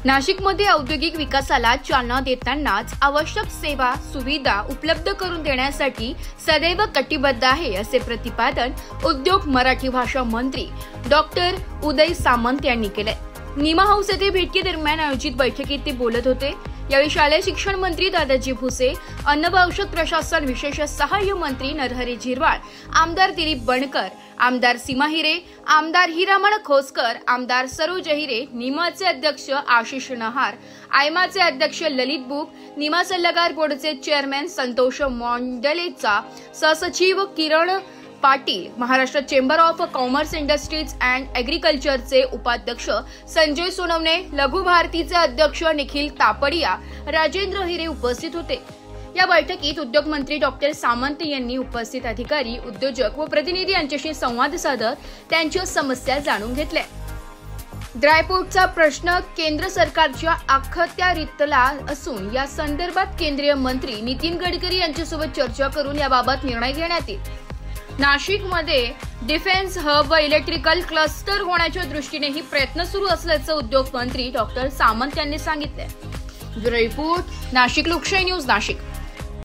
नाशिकमध्ये औद्योगिक विकासाला चालना देतानाच आवश्यक सेवा सुविधा उपलब्ध करून देण्यासाठी सदैव कटिबद्ध आहे, असे प्रतिपादन उद्योग मराठी भाषा मंत्री डॉक्टर उदय सामंत यांनी केले। निमा हाऊस येथे भेटी दरम्यान आयोजित बैठकीत ते बोलत होते। यावेळी शालेय शिक्षण मंत्री दादाजी भुसे, अन्न व औषध प्रशासन विशेष सहाय्य मंत्री नरहरी झिरवाळ, आमदार दिलीप बनकर, आमदार सीमा हिरे, आमदार हिरामण खोसकर, आमदार सरोज हिरे, निमाचे अध्यक्ष आशिष नहार, आयमाचे अध्यक्ष ललित बुक, निमा सल्लागार बोर्डचे चेअरमॅन संतोष मोंडलेचा सहसचिव Kiran Patil, Maharashtra Chamber of Commerce Industries and ॲग्रिकल्चरचे उपाध्यक्ष संजय सोनवणे, लघु भारतीचे अध्यक्ष निखिल तापडिया, राजेंद्र हिरे उपस्थित होते। या बैठकीत उद्योग मंत्री डॉक्टर सामंत यांनी उपस्थित अधिकारी, उद्योजक व प्रतिनिधी यांच्याशी संवाद साधत त्यांच्या समस्या जाणून घेतल्या। ड्रायपोर्टचा प्रश्न केंद्र सरकारच्या अखत्यारीतला असून या संदर्भात केंद्रीय मंत्री नितीन गडकरी यांच्यासोबत चर्चा करून याबाबत निर्णय घेण्यात येईल। नाशिकमध्ये डिफेन्स हब व इलेक्ट्रिकल क्लस्टर होण्याच्या दृष्टीनेही प्रयत्न सुरू असल्याचं उद्योग मंत्री डॉक्टर सामंत यांनी सांगितले। ब्युरो रिपोर्ट, नाशिक लोकशाही न्यूज, नाशिक।